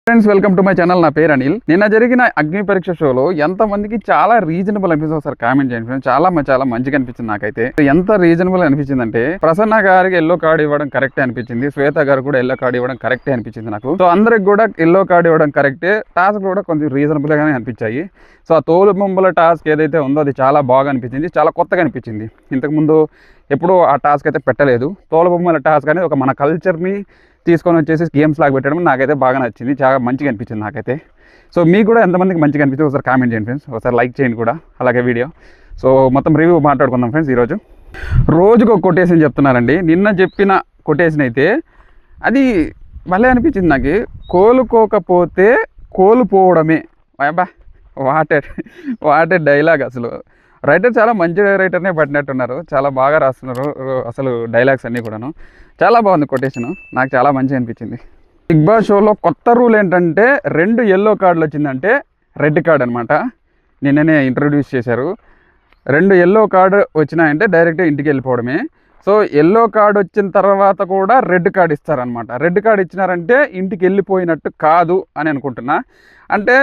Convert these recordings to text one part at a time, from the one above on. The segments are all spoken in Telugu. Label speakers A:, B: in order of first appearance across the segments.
A: Friends, welcome to my channel. నా పేరు అనిల్. నిన్న జరిగిన అగ్ని పరీక్ష షోలో ఎంతమందికి చాలా రీజనబుల్ అనిపిస్తుంది ఒకసారి కామెంట్ చేయండి ఫ్రెండ్స్. చాలా మంచిగా అనిపించింది నాకైతే. ఎంత రీజనబుల్ అనిపించింది అంటే, ప్రసన్న గారికి ఎల్లో కార్డ్ ఇవ్వడం కరెక్టే అనిపించింది, శ్వేత గారు కూడా ఎల్లో కార్డ్ ఇవ్వడం కరెక్టే అనిపించింది నాకు. సో అందరికి కూడా ఎల్లో కార్డ్ ఇవ్వడం కరెక్టే. టాస్క్ కూడా కొంచెం రీజనబుల్ గానే అనిపించాయి. సో ఆ తోలు బొమ్మల టాస్క్ ఏదైతే ఉందో అది చాలా బాగా అనిపించింది, చాలా కొత్తగా అనిపించింది. ఇంతకుముందు ఎప్పుడూ ఆ టాస్క్ అయితే పెట్టలేదు. తోలు బొమ్మల టాస్క్ అనేది ఒక మన కల్చర్ని తీసుకొని వచ్చేసి గేమ్స్ లాగా పెట్టడం నాకైతే బాగా నచ్చింది, చాలా మంచిగా అనిపించింది నాకైతే. సో మీకు కూడా ఎంతమందికి మంచిగా అనిపించింది ఒకసారి కామెంట్ చేయండి ఫ్రెండ్స్. ఒకసారి లైక్ చేయండి కూడా అలాగే వీడియో. సో మొత్తం రివ్యూ మాట్లాడుకుందాం ఫ్రెండ్స్. ఈరోజు రోజుకు ఒక కొటేషన్ చెప్తున్నారండి. నిన్న చెప్పిన కొటేషన్ అయితే అది భలే అనిపించింది నాకు. కోలుకోకపోతే కోల్పోవడమే. అబ్బా, వాటే డైలాగ్. అసలు రైటర్ చాలా మంచి రైటర్నే పట్టినట్టున్నారు, చాలా బాగా రాస్తున్నారు అసలు డైలాగ్స్ అన్నీ కూడాను. చాలా బాగుంది కొటేషను, నాకు చాలా మంచిగా అనిపించింది. బిగ్ బాస్ షోలో కొత్త రూల్ ఏంటంటే 2 ఎల్లో కార్డులు వచ్చిందంటే రెడ్ కార్డ్ అనమాట. నిన్ననే ఇంట్రొడ్యూస్ చేశారు. 2 ఎల్లో కార్డు వచ్చినాయంటే డైరెక్ట్ ఇంటికి వెళ్ళిపోవడమే. సో ఎల్లో కార్డు వచ్చిన తర్వాత కూడా రెడ్ కార్డు ఇస్తారనమాట. రెడ్ కార్డు ఇచ్చినారంటే ఇంటికి వెళ్ళిపోయినట్టు కాదు అని అనుకుంటున్నా. అంటే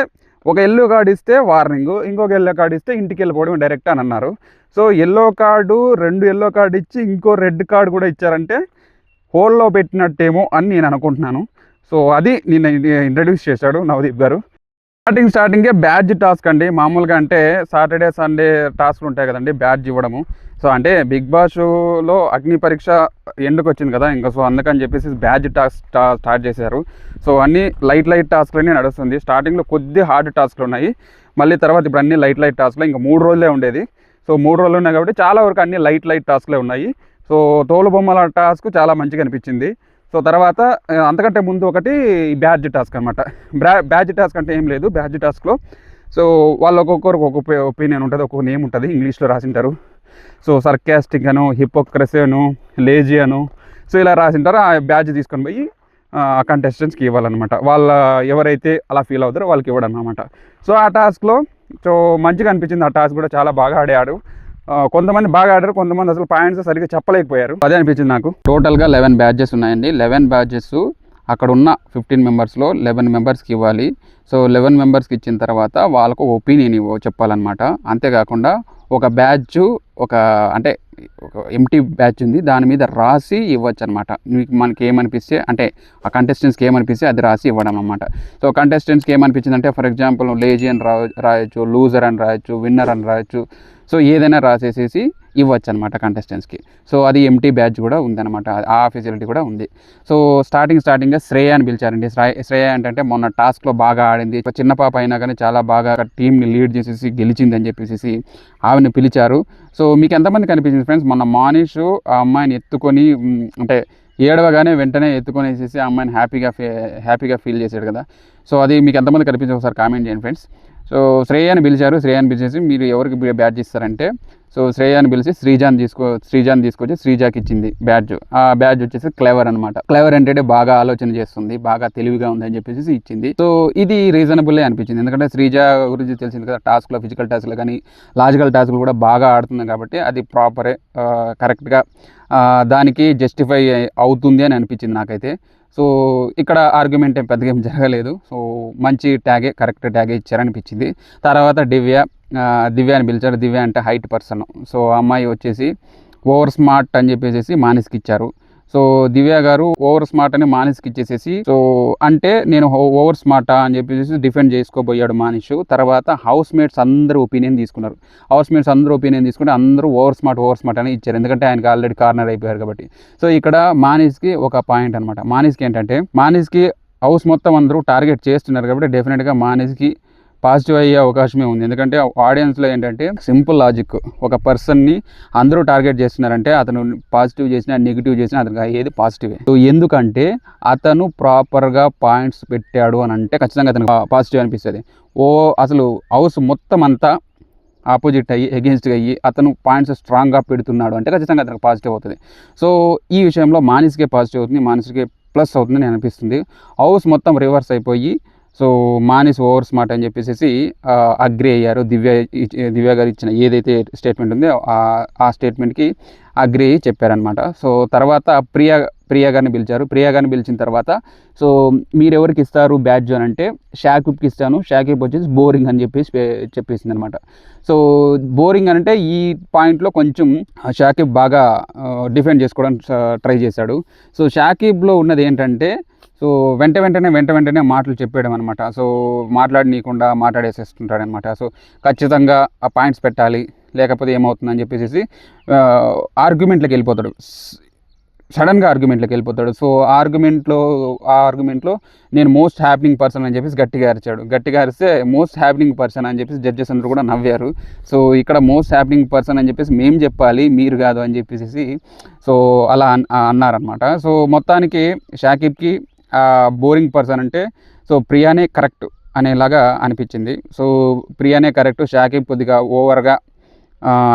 A: ఒక ఎల్లో కార్డు ఇస్తే వార్నింగ్, ఇంకొక ఎల్లో కార్డు ఇస్తే ఇంటికి వెళ్ళిపోవడం డైరెక్ట్ అని అన్నారు. So yellow card 2 yellow card ఇచ్చి ఇంకో రెడ్ కార్డు కూడా ఇచ్చారంటే హోల్లో పెట్టినట్టేమో అని నేను అనుకుంటున్నాను. సో అది నేను ఇంట్రడ్యూస్ చేశాడు నవదీప్ గారు. స్టార్టింగే బ్యాడ్జ్ టాస్క్ అండి. మామూలుగా అంటే సాటర్డే సండే టాస్క్లు ఉంటాయి కదండి, బ్యాడ్జ్ ఇవ్వడము. సో అంటే బిగ్ బాస్లో అగ్ని పరీక్ష ఎండుకు వచ్చింది కదా ఇంకా, సో అందుకని చెప్పేసి బ్యాడ్జ్ టాస్క్ స్టార్ట్ చేశారు. సో అన్నీ లైట్ టాస్క్లనే నడుస్తుంది. స్టార్టింగ్లో కొద్ది హార్డ్ టాస్క్లు ఉన్నాయి, మళ్ళీ తర్వాత ఇప్పుడు అన్ని లైట్ టాస్క్లు. ఇంకా 3 రోజులే ఉండేది. సో 3 రోజులు ఉన్నాయి కాబట్టి చాలా వరకు అన్ని లైట్ టాస్క్లే ఉన్నాయి. సో తోలు బొమ్మల టాస్క్ చాలా మంచిగా అనిపించింది. సో తర్వాత అంతకంటే ముందు ఒకటి బ్యాడ్జ్ టాస్క్ అనమాట. బ్యాడ్జ్ టాస్క్ అంటే ఏం లేదు, బ్యాడ్జ్ టాస్క్లో సో వాళ్ళు ఒక్కొక్కరికి ఒక్కొక్క ఒపీనియన్ ఉంటుంది, ఒక్కొక్క నేమ్ ఉంటుంది, ఇంగ్లీష్లో రాసింటారు. సో సర్కాస్టిక్ అను, హిపోక్రసీ అను, లేజీ అను, సో ఇలా రాసింటారు. ఆ బ్యాడ్జ్ తీసుకొని పోయి ఆ కంటెస్టెంట్స్కి ఇవ్వాలన్నమాట. వాళ్ళ ఎవరైతే అలా ఫీల్ అవుతారో వాళ్ళకి ఇవ్వడం అనమాట. సో ఆ టాస్క్లో సో మంచిగా అనిపించింది. ఆ టాస్క్ కూడా చాలా బాగా ఆడాడు. కొంతమంది బాగా ఆడారు, కొంతమంది అసలు పాయింట్స్ సరిగ్గా చెప్పలేకపోయారు. అదే అనిపించింది నాకు. టోటల్గా 11 బ్యాడ్జెస్ ఉన్నాయండి. 11 బ్యాడ్జెస్ అక్కడ ఉన్న 15 మెంబర్స్లో 11 మెంబర్స్కి ఇవ్వాలి. సో 11 మెంబర్స్కి ఇచ్చిన తర్వాత వాళ్ళకు ఒపీనియన్ చెప్పాలన్నమాట. అంతేకాకుండా ఒక బ్యాడ్జ్ అంటే ఒక ఎంటీ బ్యాడ్జ్ ఉంది, దాని మీద రాసి ఇవ్వచ్చు అనమాట. మనకి ఏమనిపిస్తే అంటే ఆ కంటెస్టెంట్స్కి ఏమనిపిస్తే అది రాసి ఇవ్వడం అనమాట. సో కంటెస్టెంట్స్కి ఏమనిపించింది అంటే ఫర్ ఎగ్జాంపుల్ లేజీ అని రాయొచ్చు, లూజర్ అని రాయొచ్చు, విన్నర్ అని రాయొచ్చు. సో ఏదైనా రాసేసేసి ఇవ్వచ్చు అనమాట కంటెస్టెంట్స్కి. సో అది ఎంటీ బ్యాడ్జ్ కూడా ఉందన్నమాట, ఆ ఫెసిలిటీ కూడా ఉంది. సో స్టార్టింగ్గా శ్రేయ అని పిలిచారండి. శ్రేయ ఏంటంటే మొన్న టాస్క్లో బాగా ఆడింది, చిన్న పాప అయినా కానీ చాలా బాగా టీంని లీడ్ చేసేసి గెలిచింది అని చెప్పేసి ఆమెను పిలిచారు. సో మీకు ఎంతమంది కనిపించింది ఫ్రెండ్స్? మొన్న మానిష్ ఆ అమ్మాయిని ఎత్తుకొని అంటే ఏడవగానే వెంటనే ఎత్తుకొనేసేసి ఆ అమ్మాయిని హ్యాపీగా ఫీల్ చేశాడు కదా. సో అది మీకు ఎంతమంది కనిపించింది ఒకసారి కామెంట్ చేయండి ఫ్రెండ్స్. సో శ్రేయాని పిలిచారు. శ్రేయాని పిలిచేసి మీరు ఎవరికి బ్యాడ్జ్ ఇస్తారంటే సో శ్రేయాని పిలిచి శ్రీజాని తీసుకొచ్చి శ్రీజాకి ఇచ్చింది బ్యాడ్జ్. ఆ బ్యాడ్జ్ వచ్చేసి క్లెవర్ అనమాట. క్లెవర్ అంటే బాగా ఆలోచన చేస్తుంది, బాగా తెలివిగా ఉంది అని చెప్పేసి ఇచ్చింది. సో ఇది రీజనబుల్లే అనిపించింది, ఎందుకంటే శ్రీజ గురించి తెలిసింది కదా, టాస్క్లో ఫిజికల్ టాస్క్లో కానీ లాజికల్ టాస్క్లు కూడా బాగా ఆడుతుంది కాబట్టి అది ప్రాపరే కరెక్ట్గా దానికి జస్టిఫై అవుతుంది అని అనిపించింది నాకైతే. సో ఇక్కడ ఆర్గ్యుమెంట్ ఏం పెద్దగా ఏం జరగలేదు. సో మంచి కరెక్ట్ ట్యాగే ఇచ్చారనిపించింది. తర్వాత దివ్యాని పిలిచారు. దివ్య అంటే హైట్ పర్సన్. సో అమ్మాయి వచ్చేసి ఓవర్ స్మార్ట్ అని చెప్పేసి మానిస్కి ఇచ్చారు. సో దివ్య గారు ఓవర్ స్మార్ట్ అని మానిస్కి ఇచ్చేసేసి సో అంటే నేను ఓవర్ స్మార్టా అని చెప్పేసి డిఫెండ్ చేసుకోబోయాడు మానిష్. తర్వాత హౌస్ మేట్స్ అందరూ ఒపీనియన్ తీసుకున్నారు. తీసుకుంటే అందరూ ఓవర్ స్మార్ట్ అని ఇచ్చారు, ఎందుకంటే ఆయనకి ఆల్రెడీ కార్నర్ అయిపోయారు కాబట్టి. సో ఇక్కడ మానిస్కి ఒక పాయింట్ అనమాట. మానిస్కి ఏంటంటే మానిస్కి హౌస్ మొత్తం అందరూ టార్గెట్ చేస్తున్నారు కాబట్టి డెఫినెట్గా మానిస్కి పాజిటివ్ అయ్యే అవకాశమే ఉంది. ఎందుకంటే ఆడియన్స్లో ఏంటంటే సింపుల్ లాజిక్, ఒక పర్సన్ని అందరూ టార్గెట్ చేస్తున్నారంటే అతను పాజిటివ్ చేసినా నెగిటివ్ చేసినా అతనికి అయ్యేది పాజిటివే. సో ఎందుకంటే అతను ప్రాపర్గా పాయింట్స్ పెట్టాడు అని అంటే ఖచ్చితంగా అతనికి పాజిటివ్ అనిపిస్తుంది. అసలు హౌస్ మొత్తం అంతా ఆపోజిట్ అయ్యి ఎగెన్స్ట్గా అయ్యి అతను పాయింట్స్ స్ట్రాంగ్గా పెడుతున్నాడు అంటే ఖచ్చితంగా అతనికి పాజిటివ్ అవుతుంది. సో ఈ విషయంలో మానిస్కే పాజిటివ్ అవుతుంది, మానిస్కే ప్లస్ అవుతుంది అని అనిపిస్తుంది. హౌస్ మొత్తం రివర్స్ అయిపోయి సో మానిస్ ఓవర్ స్మార్ట్ అని చెప్పేసి అగ్రి అయ్యారు. దివ్య గారు ఇచ్చిన ఏదైతే స్టేట్మెంట్ ఉందో ఆ స్టేట్మెంట్కి అగ్రి చెప్పారనమాట. సో తర్వాత ప్రియా గారిని పిలిచారు. ప్రియా గారిని పిలిచిన తర్వాత సో మీరు ఎవరికి ఇస్తారు బ్యాడ్జ్ అని అంటే షాకిబ్కి ఇస్తాను, షాకిబ్ వచ్చేసి బోరింగ్ అని చెప్పేసింది అనమాట. సో బోరింగ్ అంటే ఈ పాయింట్లో కొంచెం షాకిబ్ బాగా డిఫెండ్ చేసుకోవడానికి ట్రై చేశాడు. సో షాకిబ్లో ఉన్నది ఏంటంటే సో వెంటనే మాటలు చెప్పేయడం అనమాట. సో మాట్లాడనీయకుండా మాట్లాడేసేస్తుంటాడు అనమాట. సో ఖచ్చితంగా ఆ పాయింట్స్ పెట్టాలి, లేకపోతే ఏమవుతుందని చెప్పేసి ఆర్గ్యుమెంట్లోకి వెళ్ళిపోతాడు. సడన్గా ఆర్గ్యుమెంట్లోకి వెళ్ళిపోతాడు. సో ఆ ఆర్గ్యుమెంట్లో నేను మోస్ట్ హ్యాపెనింగ్ పర్సన్ అని చెప్పేసి గట్టిగా అరిస్తే మోస్ట్ హ్యాపెనింగ్ పర్సన్ అని చెప్పేసి జడ్జెస్ అందరూ కూడా నవ్వారు. సో ఇక్కడ మోస్ట్ హ్యాపెనింగ్ పర్సన్ అని చెప్పేసి మేము చెప్పాలి, మీరు కాదు అని చెప్పేసి సో అలా అన్నారనమాట. సో మొత్తానికి షాకిబ్కి బోరింగ్ పర్సన్ అంటే సో ప్రియానే కరెక్ట్ అనేలాగా అనిపించింది. సో ప్రియానే కరెక్ట్, షాకిబ్ కొద్దిగా ఓవర్గా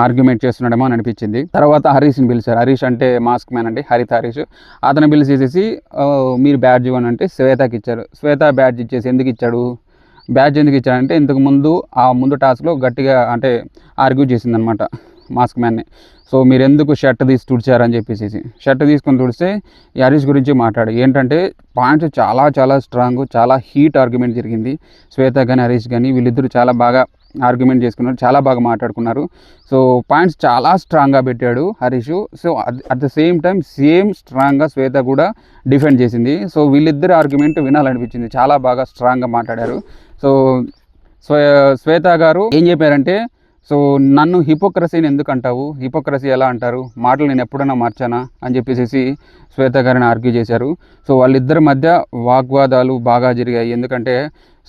A: ఆర్గ్యుమెంట్ చేస్తున్నాడేమో అని అనిపించింది. తర్వాత హరీష్ని పిలిచారు. హరీష్ అంటే మాస్క్ మ్యాన్ అండి, హరీష్. అతను పిలిచేసేసి మీరు బ్యాడ్జ్ ఇవ్వని అంటే శ్వేతకి ఇచ్చారు. శ్వేత బ్యాడ్జ్ ఇచ్చేసి ఎందుకు ఇచ్చాడంటే ఇంతకు ముందు టాస్క్లో గట్టిగా అంటే ఆర్గ్యూ చేసిందనమాట మాస్క్ మ్యాన్ని. సో మీరు ఎందుకు షర్ట్ తీసి తుడిచారని చెప్పేసి షర్ట్ తీసుకొని తుడిస్తే ఈ హరీష్ గురించి మాట్లాడు. ఏంటంటే పాయింట్స్ చాలా స్ట్రాంగ్, చాలా హీట్ ఆర్గ్యుమెంట్ జరిగింది. శ్వేత కానీ హరీష్ కానీ వీళ్ళిద్దరూ చాలా బాగా ఆర్గ్యుమెంట్ చేసుకున్నారు, చాలా బాగా మాట్లాడుకున్నారు. సో పాయింట్స్ చాలా స్ట్రాంగ్గా పెట్టాడు Harish. So at the same time స్ట్రాంగ్గా శ్వేత కూడా డిఫెండ్ చేసింది. సో వీళ్ళిద్దరు ఆర్గ్యుమెంట్ వినాలనిపించింది, చాలా బాగా స్ట్రాంగ్గా మాట్లాడారు. సో శ్వేత గారు ఏం చెప్పారంటే సో నన్ను హిపోక్రసీని ఎందుకు అంటావు, హిపోక్రసీ ఎలా అంటారు, మాటలు నేను ఎప్పుడైనా మార్చానా అని చెప్పేసి శ్వేత గారిని ఆర్గ్యూ చేశారు. సో వాళ్ళిద్దరి మధ్య వాగ్వాదాలు బాగా జరిగాయి. ఎందుకంటే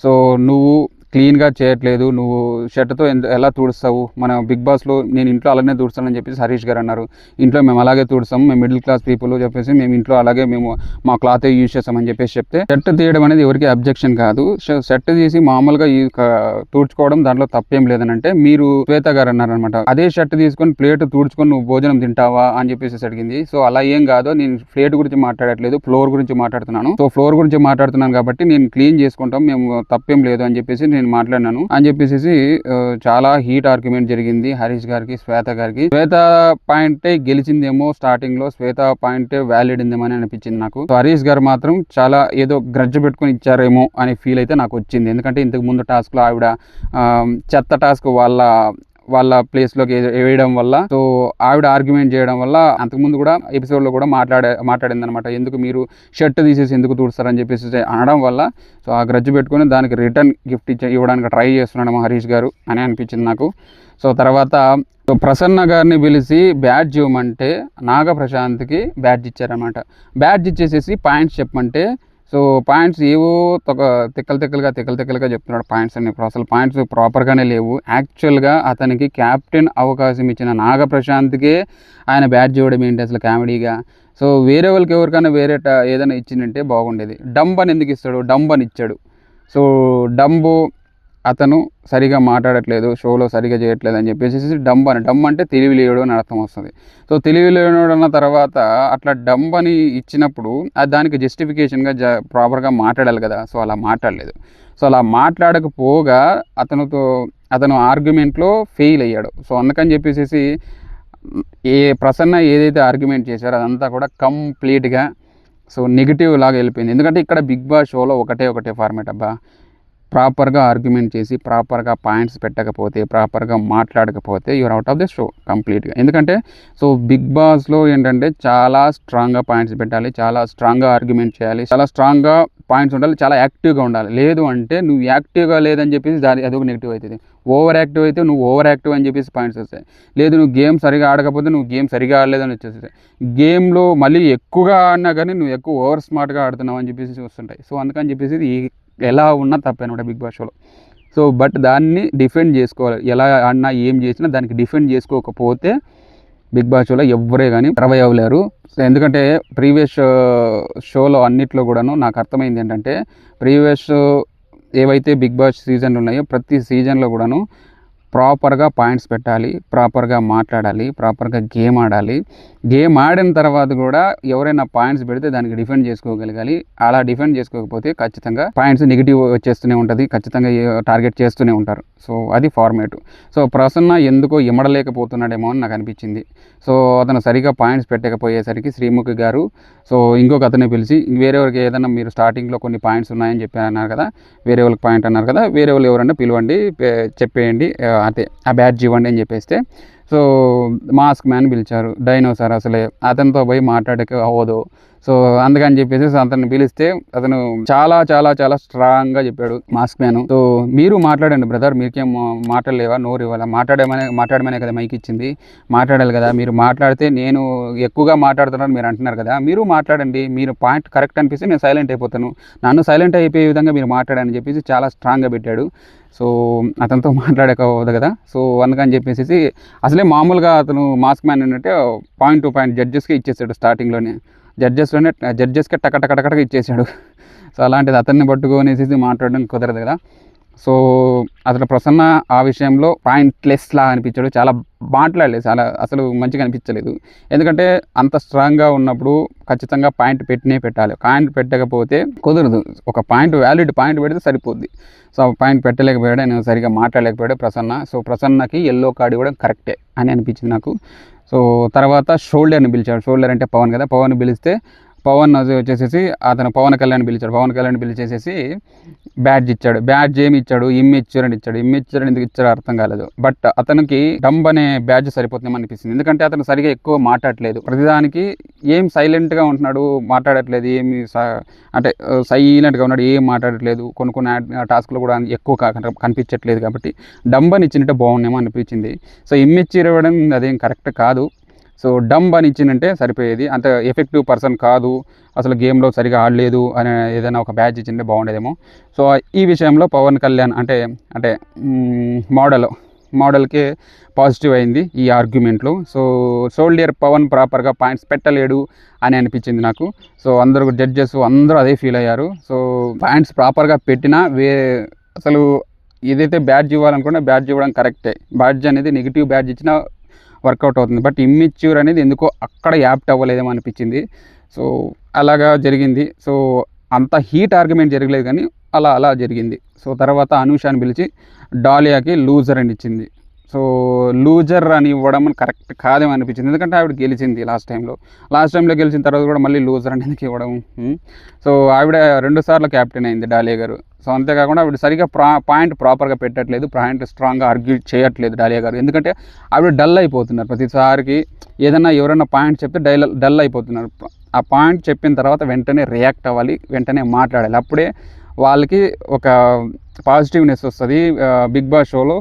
A: సో నువ్వు క్లీన్గా చేయట్లేదు, నువ్వు షర్ట్తో ఎలా తుడుస్తావు, మన బిగ్ బాస్లో నేను ఇంట్లో అలాగే తుడుస్తానని చెప్పేసి హరీష్ గారు అన్నారు. ఇంట్లో మేము అలాగే తుడుస్తాము, మేము మిడిల్ క్లాస్ పీపుల్ చెప్పేసి మేము ఇంట్లో అలాగే మేము మా క్లాత్ యూజ్ చేస్తామని చెప్పేసి చెప్తే షర్ట్ తీయడం అనేది ఎవరికి అబ్జెక్షన్ కాదు. షర్ట్ తీసి మామూలుగా తుడుచుకోవడం దాంట్లో తప్పేం లేదని అంటే మీరు శ్వేత గారు అన్నారనమాట. అదే షర్ట్ తీసుకొని ప్లేట్ తుడుచుకొని నువ్వు భోజనం తింటావా అని చెప్పేసి అడిగింది. సో అలా ఏం కాదు, నేను ప్లేట్ గురించి మాట్లాడట్లేదు, ఫ్లోర్ గురించి మాట్లాడుతున్నాను. సో ఫ్లోర్ గురించి మాట్లాడుతున్నాను కాబట్టి నేను క్లీన్ చేసుకుంటాం, మేము తప్పేం లేదు అని చెప్పేసి నేను మాట్లాడినాను అని చెప్పేసి చాలా హీట్ ఆర్గ్యుమెంట్ జరిగింది హరీష్ గారికి శ్వేత గారికి. శ్వేత పాయింటే గెలిచిందేమో స్టార్టింగ్ లో, శ్వేత పాయింటే వ్యాలిడ్ ఉందేమో అని అనిపించింది నాకు. హరీష్ గారు మాత్రం చాలా ఏదో గ్రడ్జ్ పెట్టుకుని ఇచ్చారేమో అనే ఫీల్ అయితే నాకు వచ్చింది. ఎందుకంటే ఇంతకు ముందు టాస్క్ లో ఆవిడ చెత్త టాస్క్ వాళ్ళ ప్లేస్లోకి వేయడం వల్ల, సో ఆవిడ ఆర్గ్యుమెంట్ చేయడం వల్ల అంతకుముందు కూడా ఎపిసోడ్లో కూడా మాట్లాడింది అనమాట. ఎందుకు మీరు షర్ట్ తీసేసి ఎందుకు తుడుస్తారని చెప్పేసి అనడం వల్ల సో ఆ గ్రడ్జ్ పెట్టుకుని దానికి రిటర్న్ గిఫ్ట్ ఇవ్వడానికి ట్రై చేస్తున్నాడు హరీష్ గారు అని అనిపించింది నాకు. సో తర్వాత ప్రసన్న గారిని పిలిచి బ్యాడ్జ్ ఇవ్వమంటే నాగప్రశాంత్కి బ్యాడ్జ్ ఇచ్చారనమాట. బ్యాడ్జ్ ఇచ్చేసేసి పాయింట్స్ చెప్పమంటే సో పాయింట్స్ ఏవో తిక్కలుగా చెప్తున్నాడు పాయింట్స్ అన్ని. అసలు పాయింట్స్ ప్రాపర్గానే లేవు. యాక్చువల్గా అతనికి క్యాప్టెన్ అవకాశం ఇచ్చిన నాగప్రశాంత్కే ఆయన బ్యాడ్జ్ ఇవ్వడం ఏంటి అసలు కామెడీగా. సో వేరే వాళ్ళకి ఎవరికైనా ఏదైనా ఇచ్చిందంటే బాగుండేది. డంబ్ అని ఎందుకు ఇస్తాడు, డంబ్ అని ఇచ్చాడు. సో డంబు అతను సరిగా మాట్లాడట్లేదు, షోలో సరిగా చేయట్లేదు అని చెప్పేసి డంబ్ అంటే తెలివి లేడు అని అర్థం వస్తుంది. సో తెలివి లేడు అన్న తర్వాత అట్లా డంబ్ అని ఇచ్చినప్పుడు దానికి జస్టిఫికేషన్గా ప్రాపర్గా మాట్లాడాలి కదా. సో అలా మాట్లాడలేదు. సో అలా మాట్లాడకపోగా అతను ఆర్గ్యుమెంట్లో ఫెయిల్ అయ్యాడు. సో అందుకని చెప్పేసి ప్రసన్న ఏదైతే ఆర్గ్యుమెంట్ చేశారో అదంతా కూడా కంప్లీట్గా సో నెగిటివ్ లాగా వెళ్ళిపోయింది. ఎందుకంటే ఇక్కడ బిగ్ బాస్ షోలో ఒకటే ఫార్మేట్ అబ్బా, ప్రాపర్గా ఆర్గ్యుమెంట్ చేసి ప్రాపర్గా పాయింట్స్ పెట్టకపోతే, ప్రాపర్గా మాట్లాడకపోతే you're out of the show కంప్లీట్గా. ఎందుకంటే సో బిగ్ బాస్లో ఏంటంటే చాలా స్ట్రాంగ్గా పాయింట్స్ పెట్టాలి, చాలా స్ట్రాంగ్గా ఆర్గ్యుమెంట్ చేయాలి, చాలా స్ట్రాంగ్గా పాయింట్స్ ఉండాలి, చాలా యాక్టివ్గా ఉండాలి. లేదు అంటే నువ్వు యాక్టివ్గా లేదని చెప్పేసి అదొక నెగిటివ్ అవుతుంది. ఓవర్ యాక్టివ్ అయితే నువ్వు ఓవర్ యాక్టివ్ అని చెప్పేసి పాయింట్స్ వస్తాయి. లేదు నువ్వు గేమ్ సరిగా ఆడకపోతే నువ్వు గేమ్ సరిగా ఆడలేదని వచ్చేస్తాయి. గేమ్లో మళ్ళీ ఎక్కువగా ఆడినా కానీ నువ్వు ఎక్కువ ఓవర్ స్మార్ట్గా ఆడుతున్నావు అని చెప్పేసి వస్తుంటాయి. సో అందుకని చెప్పేసి ఎలా ఉన్నా తప్పనమాట బిగ్ బాస్ షోలో. సో బట్ దాన్ని డిఫెండ్ చేసుకోవాలి. ఎలా ఆడినా ఏం చేసినా దానికి డిఫెండ్ చేసుకోకపోతే బిగ్ బాస్ షోలో ఎవ్వరే కానీ సర్వైవ్ అవ్వలేరు. సో ఎందుకంటే ప్రీవియస్ షోలో అన్నిట్లో కూడాను నాకు అర్థమైంది ఏంటంటే, ప్రీవియస్ ఏవైతే బిగ్ బాస్ సీజన్లు ఉన్నాయో ప్రతి సీజన్లో కూడాను ప్రాపర్గా పాయింట్స్ పెట్టాలి, ప్రాపర్గా మాట్లాడాలి, ప్రాపర్గా గేమ్ ఆడాలి. గేమ్ ఆడిన తర్వాత కూడా ఎవరైనా పాయింట్స్ పెడితే దానికి డిఫెండ్ చేసుకోగలగాలి. అలా డిఫెండ్ చేసుకోకపోతే ఖచ్చితంగా పాయింట్స్ నెగిటివ్ వచ్చేస్తూనే ఉంటుంది, ఖచ్చితంగా టార్గెట్ చేస్తూనే ఉంటారు. సో అది ఫార్మేట్. సో ప్రసన్న ఎందుకో ఇమడలేకపోతున్నాడేమో అని నాకు అనిపించింది. సో అతను సరిగా పాయింట్స్ పెట్టకపోయేసరికి శ్రీముఖి గారు సో ఇంకొక అతన్ని పిలిచి వేరే వాళ్ళకి ఏదైనా మీరు స్టార్టింగ్లో కొన్ని పాయింట్స్ ఉన్నాయని చెప్పి అన్నారు కదా, వేరే వాళ్ళకి పాయింట్ అన్నారు కదా, వేరే వాళ్ళు ఎవరైనా పిలవండి, చెప్పేయండి, అదే ఆ బ్యాడ్జ్ ఇవ్వండి అని చెప్పేస్తే సో మాస్క్ మ్యాన్ పిలిచారు. డైనోసార్ అసలే అతనితో పోయి మాట్లాడక అవ్వదు. సో అందుకని చెప్పేసి అతన్ని పిలిస్తే అతను చాలా చాలా చాలా స్ట్రాంగ్గా చెప్పాడు మాస్క్ మ్యాన్. సో మీరు మాట్లాడండి బ్రదర్, మీకేం మాట్లాడలేవా, నోరు ఇవ్వాలా, మాట్లాడమనే కదా మైక్ ఇచ్చింది, మాట్లాడాలి కదా, మీరు మాట్లాడితే నేను ఎక్కువగా మాట్లాడుతున్నాను మీరు అంటున్నారు కదా, మీరు మాట్లాడండి, మీరు పాయింట్ కరెక్ట్ అనిపిస్తే నేను సైలెంట్ అయిపోతాను, నన్ను సైలెంట్ అయిపోయే విధంగా మీరు మాట్లాడని చెప్పేసి చాలా స్ట్రాంగ్గా పెట్టాడు. సో అతనితో మాట్లాడకపోదు కదా, సో అందుకని చెప్పేసి అసలే మామూలుగా అతను మాస్క్ మ్యాన్ ఏంటంటే పాయింట్ టు పాయింట్ జడ్జెస్కి ఇచ్చేసాడు స్టార్టింగ్లోనే, జడ్జెస్కే టకటకటకటగా ఇచ్చేసాడు. సో అలాంటిది అతన్ని పట్టుకొనేసి మాట్లాడడం కుదరదు కదా. సో అతను ప్రసన్న ఆ విషయంలో పాయింట్లెస్లా అనిపించాడు, చాలా మాట్లాడలేదు, చాలా అసలు మంచిగా అనిపించలేదు. ఎందుకంటే అంత స్ట్రాంగ్గా ఉన్నప్పుడు ఖచ్చితంగా పాయింట్ పెట్టాలి, పాయింట్ పెట్టకపోతే కుదరదు. ఒక పాయింట్ వ్యాలిడ్ పాయింట్ పెడితే సరిపోద్ది. సో పాయింట్ పెట్టలేకపోయాడు, నేను సరిగా మాట్లాడలేకపోయాడు ప్రసన్న. సో ప్రసన్నకి ఎల్లో కార్డు ఇవ్వడం కరెక్టే అని అనిపించింది నాకు. సో తర్వాత షోల్డర్ని పిలిచాడు. షోల్డర్ అంటే పవన్ కదా, పవన్ పిలిస్తే పవన్ వచ్చేసేసి అతను పవన్ కళ్యాణ్ పిలిచాడు. పవన్ కళ్యాణ్ పిలిచేసేసి బ్యాడ్జ్ ఇచ్చాడు. బ్యాడ్జ్ ఏమి ఇచ్చాడు, ఇమ్మెచ్యూర్ అని ఇచ్చాడు. ఇమ్మెచ్యూర్ ఎందుకు ఇచ్చాడో అర్థం కాలేదు. బట్ అతనికి డంబ్ అనే బ్యాడ్జ్ సరిపోతుందేమో అనిపిస్తుంది. ఎందుకంటే అతను సరిగా ఎక్కువ మాట్లాడలేదు, ప్రతిదానికి ఏం సైలెంట్గా ఉంటున్నాడు, మాట్లాడట్లేదు, ఏమి అంటే సైలెంట్గా ఉన్నాడు, ఏం మాట్లాడట్లేదు. కొన్ని టాస్క్లు కూడా ఎక్కువ కనిపించట్లేదు. కాబట్టి డంబ్ అని ఇచ్చినట్టే బాగుండేమో అనిపించింది. సో ఇమ్మెచ్యూర్ ఇవ్వడం అదేం కరెక్ట్ కాదు. సో డంబ్ అని ఇచ్చిందంటే సరిపోయేది, అంత ఎఫెక్టివ్ పర్సన్ కాదు, అసలు గేమ్లో సరిగా ఆడలేదు అని ఏదైనా ఒక బ్యాడ్జ్ ఇచ్చింటే బాగుండేదేమో. సో ఈ విషయంలో పవన్ కళ్యాణ్ అంటే మోడల్కే పాజిటివ్ అయింది ఈ ఆర్గ్యుమెంట్లో. సో సోల్డియర్ పవన్ ప్రాపర్గా పాయింట్స్ పెట్టలేడు అని అనిపించింది నాకు. సో అందరూ జడ్జెస్ అందరూ అదే ఫీల్ అయ్యారు. సో పాయింట్స్ ప్రాపర్గా పెట్టినా అసలు ఏదైతే బ్యాడ్జ్ ఇవ్వాలనుకున్నా బ్యాడ్జ్ ఇవ్వడం కరెక్టే. బ్యాడ్జ్ అనేది నెగిటివ్ బ్యాడ్జ్ ఇచ్చినా వర్కౌట్ అవుతుంది. బట్ ఇమ్మెచ్యూర్ అనేది ఎందుకో అక్కడ యాప్ట్ అవ్వలేదేమో అనిపించింది. సో అలాగా జరిగింది. సో అంత హీట్ ఆర్గ్యుమెంట్ జరగలేదు, కానీ అలా జరిగింది. సో తర్వాత అనూషాని పిలిచి డాలియాకి లూజర్ అని ఇచ్చింది. సో లూజర్ అని ఇవ్వడం కరెక్ట్ కాదేమో అనిపించింది, ఎందుకంటే ఆవిడ గెలిచింది లాస్ట్ టైంలో గెలిచిన తర్వాత కూడా మళ్ళీ లూజర్ అనేది ఇవ్వడం. సో ఆవిడ 2 సార్లు క్యాప్టెన్ అయింది డాలియా గారు. సో అంతేకాకుండా ఆవిడ సరిగా పాయింట్ ప్రాపర్గా పెట్టట్లేదు, పాయింట్ స్ట్రాంగ్గా ఆర్గ్యూ చేయట్లేదు డాలియా గారు. ఎందుకంటే ఆవిడ డల్ అయిపోతున్నారు, ప్రతిసారికి ఎవరైనా పాయింట్ చెప్తే డల్ అయిపోతున్నారు. ఆ పాయింట్ చెప్పిన తర్వాత వెంటనే రియాక్ట్ అవ్వాలి, వెంటనే మాట్లాడాలి, అప్పుడే వాళ్ళకి ఒక పాజిటివ్నెస్ వస్తుంది బిగ్ బాస్ షోలో.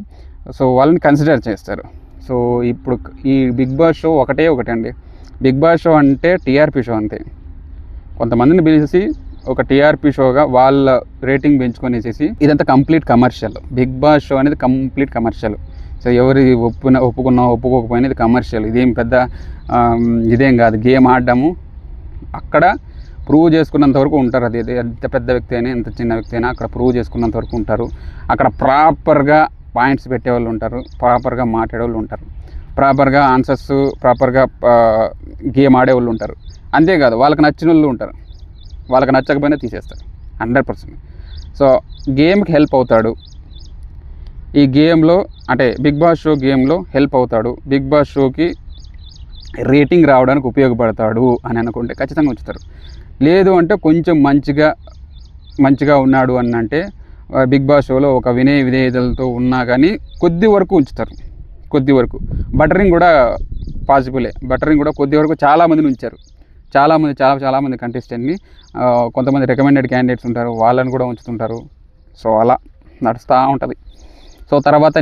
A: సో వాళ్ళని కన్సిడర్ చేస్తారు. సో ఇప్పుడు ఈ బిగ్ బాస్ షో ఒకటండి, బిగ్ బాస్ షో అంటే టీఆర్పీ షో అంతే. కొంతమందిని పిలిచి ఒక టీఆర్పీ షోగా వాళ్ళ రేటింగ్ పెంచుకొనేసేసి ఇదంతా complete commercial. Bigg Boss show అనేది కంప్లీట్ కమర్షియల్. సో ఎవరు ఒప్పుకున్నా ఒప్పుకోకపోయినా ఇది కమర్షియల్, ఇదేం పెద్ద ఇదేం కాదు. గేమ్ ఆడడము అక్కడ ప్రూవ్ చేసుకున్నంత వరకు ఉంటారు. అది ఎంత పెద్ద వ్యక్తి అయినా ఎంత చిన్న వ్యక్తి అయినా అక్కడ ప్రూవ్ చేసుకున్నంత వరకు ఉంటారు. అక్కడ ప్రాపర్గా పాయింట్స్ పెట్టేవాళ్ళు ఉంటారు, ప్రాపర్గా మాట్లాడేవాళ్ళు ఉంటారు, ప్రాపర్గా ఆన్సర్స్, ప్రాపర్గా గేమ్ ఆడేవాళ్ళు ఉంటారు. అంతేకాదు వాళ్ళకి నచ్చిన వాళ్ళు ఉంటారు, వాళ్ళకి నచ్చకపోయినా తీసేస్తారు 100%. సో గేమ్కి హెల్ప్ అవుతాడు ఈ గేమ్లో, అంటే బిగ్ బాస్ షో గేమ్లో హెల్ప్ అవుతాడు, బిగ్ బాస్ షోకి రేటింగ్ రావడానికి ఉపయోగపడతాడు అని అనుకుంటే ఖచ్చితంగా ఉంచుతారు. లేదు అంటే కొంచెం మంచిగా ఉన్నాడు అని అంటే బిగ్ బాస్ షోలో ఒక విధేయతలతో ఉన్నా కానీ కొద్ది వరకు ఉంచుతారు, కొద్ది వరకు. బటరింగ్ కూడా పాసిబులే, బటరింగ్ కూడా కొద్ది వరకు చాలామందిని ఉంచారు, చాలామంది కంటెస్టెంట్ని. కొంతమంది రికమెండెడ్ క్యాండిడేట్స్ ఉంటారు, వాళ్ళని కూడా ఉంచుతుంటారు. సో అలా నడుస్తూ ఉంటుంది. సో తర్వాత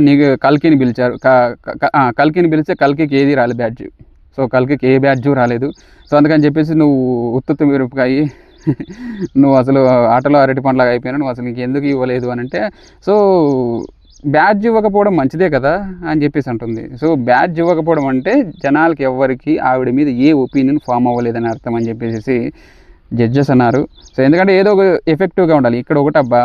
A: కల్కిని పిలిచారు. కల్కిని పిలిస్తే కల్కికి ఏది రాలేదు బ్యాడ్జ్. సో కల్కికి ఏ బ్యాడ్జు రాలేదు. సో అందుకని చెప్పేసి నువ్వు ఉత్తుత్తు మిరపకాయి, నువ్వు అసలు ఆటలో అరటి పండ్లాగా అయిపోయినా, నువ్వు అసలు నీకు ఎందుకు ఇవ్వలేదు అని అంటే, సో బ్యాడ్జ్ ఇవ్వకపోవడం మంచిదే కదా అని చెప్పేసి అంటుంది. సో బ్యాడ్జ్ ఇవ్వకపోవడం అంటే జనాలకి ఎవ్వరికి ఆవిడ మీద ఏ ఒపీనియన్ ఫామ్ అవ్వలేదని అర్థం అని చెప్పేసి జడ్జెస్ అన్నారు. సో ఎందుకంటే ఏదో ఒక ఎఫెక్టివ్గా ఉండాలి. ఇక్కడ ఒకటబ్బా,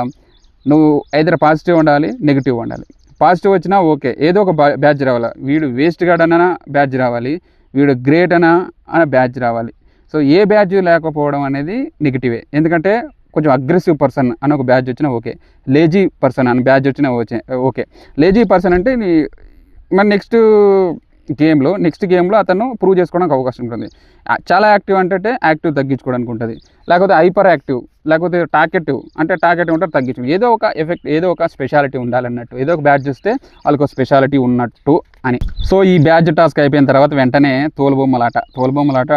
A: నువ్వు ఐదర్ పాజిటివ్ ఉండాలి, నెగిటివ్ ఉండాలి. పాజిటివ్ వచ్చినా ఓకే, ఏదో ఒక బ్యాడ్జ్ రావాలి. వీడు వేస్ట్ గార్డ్ అన్న బ్యాడ్జ్ రావాలి, వీడు గ్రేట్ అన్న బ్యాడ్జ్ రావాలి. సో ఏ బ్యాడ్జ్ లేకపోవడం అనేది నెగిటివే. ఎందుకంటే కొంచెం అగ్రెసివ్ పర్సన్ అని ఒక బ్యాడ్జ్ వచ్చినా ఓకే, లేజీ పర్సన్ అని బ్యాడ్జ్ వచ్చినా ఓకే. లేజీ పర్సన్ అంటే మరి నెక్స్ట్ గేమ్లో అతను ప్రూవ్ చేసుకోవడానికి అవకాశం ఉంటుంది. చాలా యాక్టివ్ అంటే యాక్టివ్ తగ్గించుకోవడానికి ఉంటుంది, లేకపోతే హైపర్ యాక్టివ్, లేకపోతే టాకెటివ్ అంటే తగ్గించుకోవడం. ఏదో ఒక ఎఫెక్ట్, ఏదో ఒక స్పెషాలిటీ ఉండాలన్నట్టు, ఏదో ఒక బ్యాడ్జ్ వస్తే వాళ్ళకి ఒక స్పెషాలిటీ ఉన్నట్టు అని. సో ఈ బ్యాడ్జ్ టాస్క్ అయిపోయిన తర్వాత వెంటనే తోలుబొమ్మలాట